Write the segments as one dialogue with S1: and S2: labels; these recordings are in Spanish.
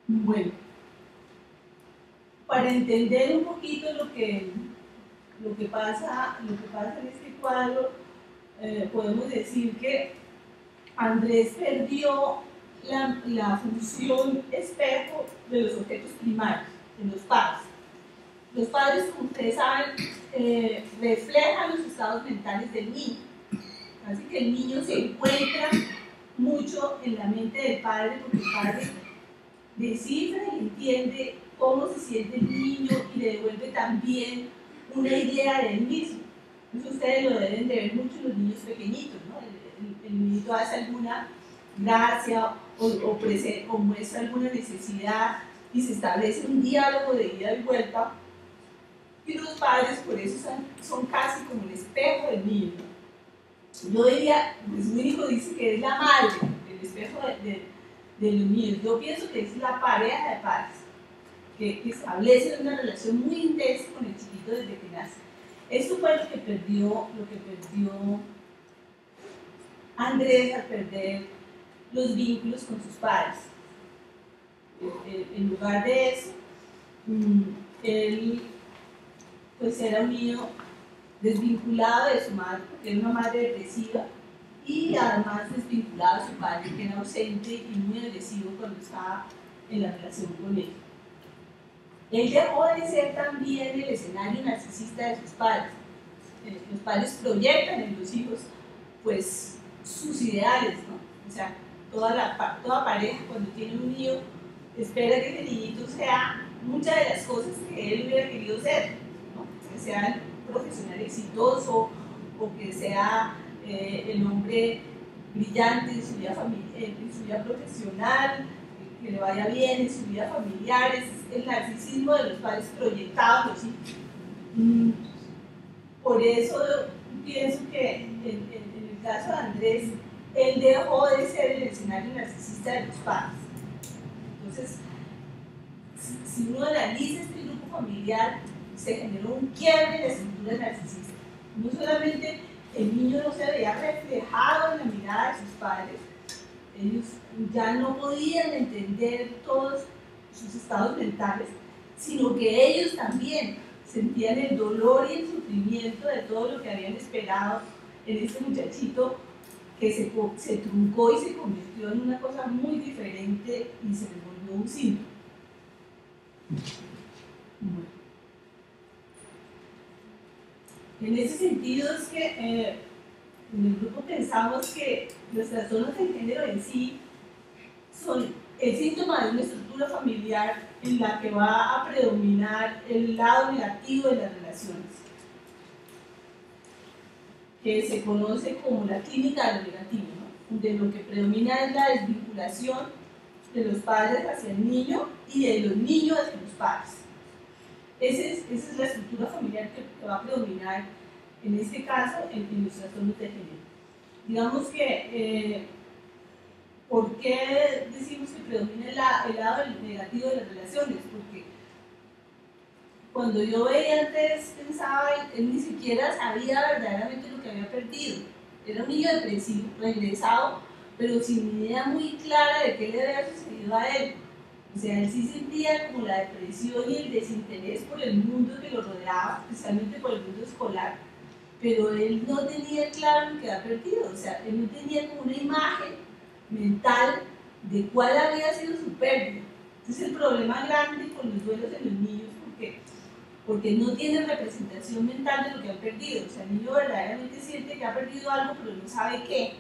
S1: Bueno, para entender un poquito lo que pasa en este cuadro, podemos decir que Andrés perdió la función espejo de los objetos primarios, de los padres. Los padres, como ustedes saben, reflejan los estados mentales del niño. Así que el niño se encuentra mucho en la mente del padre, porque el padre descifra y entiende cómo se siente el niño y le devuelve también una idea de él mismo. Eso ustedes lo deben de ver mucho en los niños pequeñitos, ¿no? El niñito hace alguna gracia o muestra alguna necesidad y se establece un diálogo de ida y vuelta, y los padres por eso son casi como el espejo del niño. Yo diría, pues mi hijo dice que es la madre, el espejo de los niños. Yo pienso que es la pareja de padres que establecen una relación muy intensa con el chiquito desde que nace. Esto fue lo que perdió Andrés al perder los vínculos con sus padres. En lugar de eso, él pues era un niño desvinculado de su madre, porque era una madre depresiva, y además desvinculado de su padre, que era ausente y muy agresivo cuando estaba en la relación con él. Él dejó de ser también el escenario narcisista de sus padres. Los padres proyectan en los hijos pues sus ideales, ¿no? O sea, toda pareja cuando tiene un niño espera que el niñito sea muchas de las cosas que él hubiera querido ser, ¿no? Que sea un profesional exitoso, o que sea el hombre brillante en su vida profesional, que le vaya bien en su vida familiar. Es el narcisismo de los padres proyectados, los hijos. Por eso pienso que en el caso de Andrés, él dejó de ser el escenario narcisista de los padres. Entonces, si uno analiza este grupo familiar, se generó un quiebre en la estructura narcisista. No solamente el niño no se veía reflejado en la mirada de sus padres, ellos ya no podían entender todos sus estados mentales, sino que ellos también sentían el dolor y el sufrimiento de todo lo que habían esperado en este muchachito, que se truncó y se convirtió en una cosa muy diferente y se le volvió un síntoma. Bueno. En ese sentido es que en el grupo pensamos que los trastornos de género en sí son el síntoma de una estructura familiar en la que va a predominar el lado negativo de las relaciones, que se conoce como la clínica de lo negativo, ¿no? Donde lo que predomina es la desvinculación de los padres hacia el niño y de los niños hacia los padres. Esa es la estructura familiar que va a predominar en este caso en los trastornos de género. Digamos que ¿por qué decimos que predomina el lado negativo de las relaciones? Porque cuando yo veía antes, pensaba, él ni siquiera sabía verdaderamente lo que había perdido. Era un niño depresivo, regresado, pero sin idea muy clara de qué le había sucedido a él. O sea, él sí sentía como la depresión y el desinterés por el mundo que lo rodeaba, especialmente por el mundo escolar, pero él no tenía claro lo que había perdido. O sea, él no tenía como una imagen mental de cuál había sido su pérdida. Ese es el problema grande con los duelos en los niños, porque no tienen representación mental de lo que han perdido. O sea, el niño verdaderamente siente que ha perdido algo, pero no sabe qué,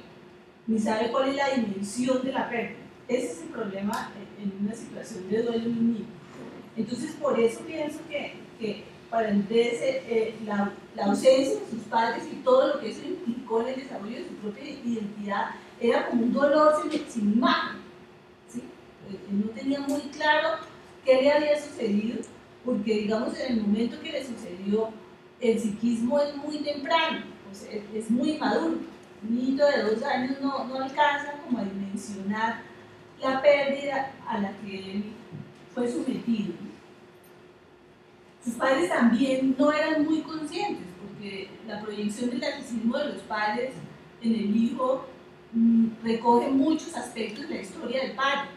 S1: ni sabe cuál es la dimensión de la pérdida. Ese es el problema en una situación de duelo en un niño. Entonces, por eso pienso que para Andrés la ausencia de sus padres y todo lo que eso implicó en el desarrollo de su propia identidad era como un dolor sin imagen, ¿sí? Él no tenía muy claro qué le había sucedido, porque digamos en el momento que le sucedió, el psiquismo es muy temprano, o sea, es muy maduro. Un niño de 2 años no alcanza como a dimensionar la pérdida a la que él fue sometido. Sus padres también no eran muy conscientes, porque la proyección del narcisismo de los padres en el hijo recoge muchos aspectos de la historia del padre.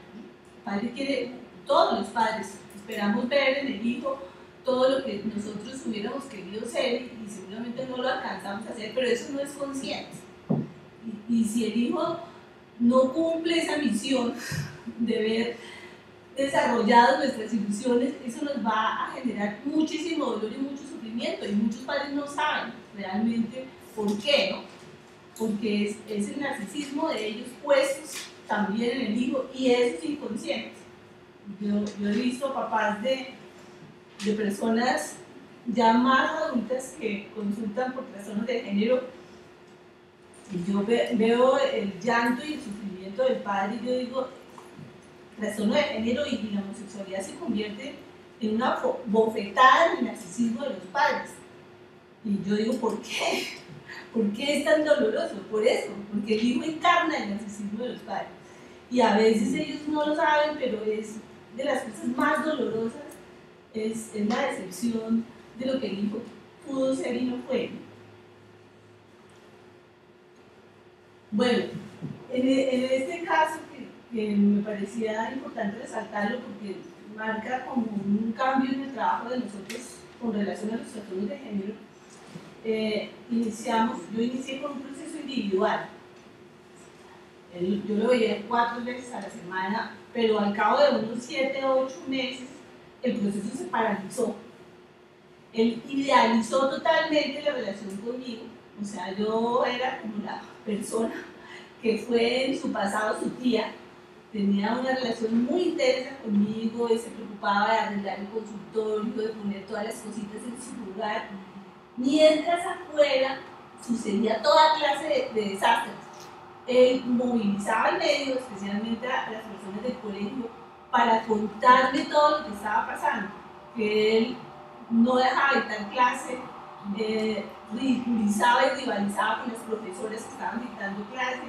S1: El padre quiere todos los padres esperamos ver en el hijo todo lo que nosotros hubiéramos querido ser y seguramente no lo alcanzamos a hacer, pero eso no es consciente. Y si el hijo no cumple esa misión de ver desarrollado nuestras ilusiones, eso nos va a generar muchísimo dolor y mucho sufrimiento, y muchos padres no saben realmente por qué, ¿no? Porque es el narcisismo de ellos puestos también en el hijo, y eso es inconsciente. Yo he visto papás de personas ya más adultas que consultan por trastornos de género, y yo veo el llanto y el sufrimiento del padre, y yo digo, trastorno de género y la homosexualidad se convierte en una bofetada en el narcisismo de los padres. Y yo digo, ¿por qué? ¿Por qué es tan doloroso? Por eso, porque el hijo encarna el narcisismo de los padres. Y a veces ellos no lo saben, pero es de las cosas más dolorosas, es la decepción de lo que el hijo pudo ser y no fue. Bueno, en este caso que me parecía importante resaltarlo porque marca como un cambio en el trabajo de nosotros con relación a los trastornos de género, yo inicié con un proceso individual. Yo lo veía 4 veces a la semana, pero al cabo de unos 7 o 8 meses el proceso se paralizó. Él idealizó totalmente la relación conmigo, o sea, yo era como la persona que fue en su pasado su tía, tenía una relación muy intensa conmigo, y se preocupaba de arreglar el consultorio, de poner todas las cositas en su lugar, mientras afuera sucedía toda clase de desastres. Él movilizaba al medio, especialmente a las personas del colegio, para contarme todo lo que estaba pasando, que él no dejaba de dar clase, ridiculizaba y rivalizaba con los profesores que estaban dictando clase,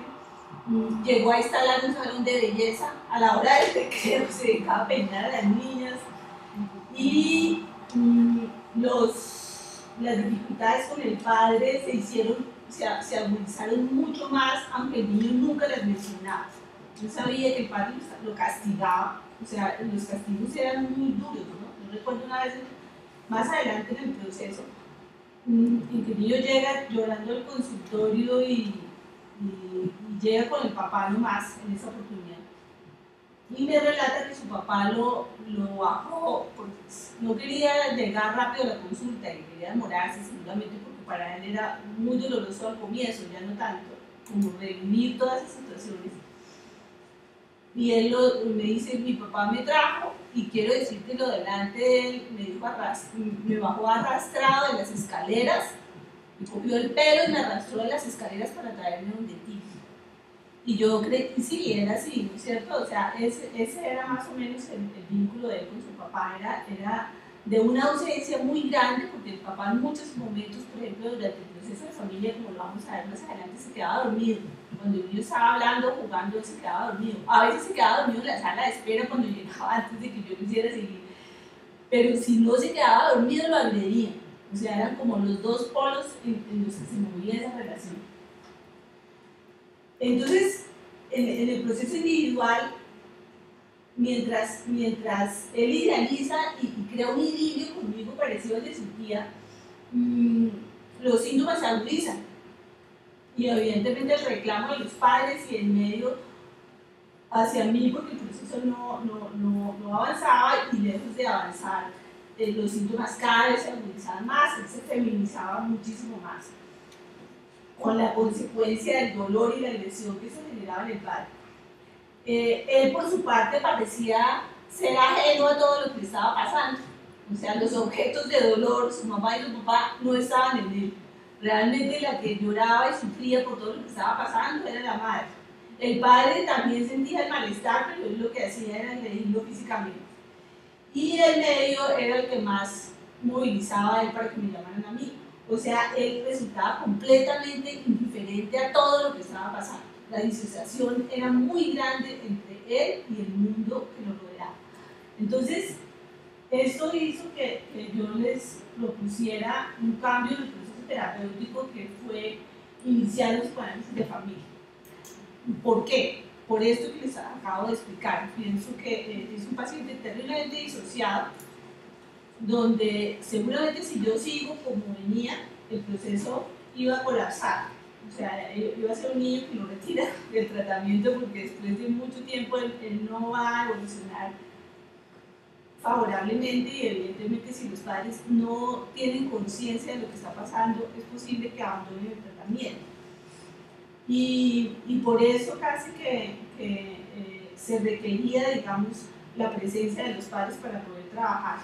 S1: llegó a instalar un salón de belleza a la hora del recreo, se dedicaba a peinar a las niñas, y las dificultades con el padre se agudizaron mucho más, aunque el niño nunca las mencionaba. Yo sabía que el padre lo castigaba, o sea, los castigos eran muy duros, ¿no? Yo recuerdo una vez, más adelante en el proceso, en que el niño llega llorando al consultorio y llega con el papá nomás en esa oportunidad. Y me relata que su papá lo bajó, porque no quería llegar rápido a la consulta y quería demorarse, seguramente porque para él era muy doloroso al comienzo, ya no tanto, como revivir todas esas situaciones. Y él me dice, mi papá me trajo, y quiero decírtelo delante de él, me bajó arrastrado de las escaleras, me cogió el pelo y me arrastró de las escaleras para traerme donde ti. Y yo creí que sí, era así, ¿no es cierto? O sea, ese era más o menos el vínculo de él con su papá, era de una ausencia muy grande, porque el papá en muchos momentos, por ejemplo, durante el proceso de familia, como lo vamos a ver más adelante, se quedaba dormido. Cuando el niño estaba hablando, jugando, él se quedaba dormido. A veces se quedaba dormido en la sala de espera cuando llegaba antes de que yo lo hiciera seguir. Pero si no se quedaba dormido, lo agredía. O sea, eran como los dos polos en los que se movía esa relación. Entonces, en el proceso individual, mientras él idealiza y crea un idilio conmigo parecido al de su tía, los síntomas se agudizan. Y evidentemente el reclamo de los padres y el medio hacia mí, porque el proceso no avanzaba, y lejos de avanzar, los síntomas cada vez se agudizaban más, él se feminizaba muchísimo más, con la consecuencia del dolor y la agresión que se generaba en el padre. Él por su parte parecía ser ajeno a todo lo que estaba pasando, o sea, los objetos de dolor, su mamá y su papá, no estaban en él. Realmente la que lloraba y sufría por todo lo que estaba pasando era la madre. El padre también sentía el malestar, pero él lo que hacía era agredirlo físicamente. Y el medio era el que más movilizaba a él para que me llamaran a mí. O sea, él resultaba completamente indiferente a todo lo que estaba pasando. La disociación era muy grande entre él y el mundo que lo rodeaba. Entonces, esto hizo que yo les propusiera un cambio en el proceso terapéutico, que fue iniciar los psicoanálisis de familia. ¿Por qué? por esto que les acabo de explicar. Pienso que es un paciente terriblemente disociado, donde seguramente si yo sigo como venía, el proceso iba a colapsar. O sea, iba a ser un niño que lo retira del tratamiento porque después de mucho tiempo él no va a evolucionar favorablemente, y evidentemente si los padres no tienen conciencia de lo que está pasando, es posible que abandonen el tratamiento. Y por eso casi que se requería, digamos, la presencia de los padres para poder trabajar.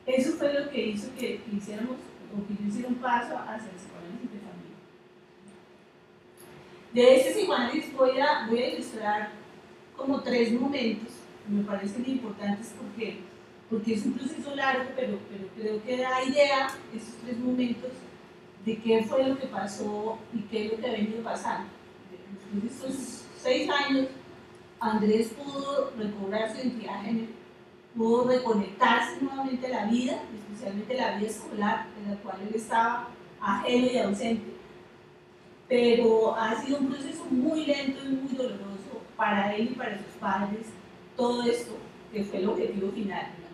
S1: Eso fue lo que hizo que hiciéramos, o que yo hiciera un paso hacia el psicoanálisis de familia. De este psicoanálisis voy a ilustrar como 3 momentos, me parecen importantes porque es un proceso largo, pero creo que da idea, estos 3 momentos, de qué fue lo que pasó y qué es lo que ha venido pasando. Después de estos 6 años, Andrés pudo recobrar su identidad de género, pudo reconectarse nuevamente a la vida, especialmente la vida escolar, en la cual él estaba ajeno y ausente. Pero ha sido un proceso muy lento y muy doloroso para él y para sus padres, todo esto, que fue el objetivo final, digamos.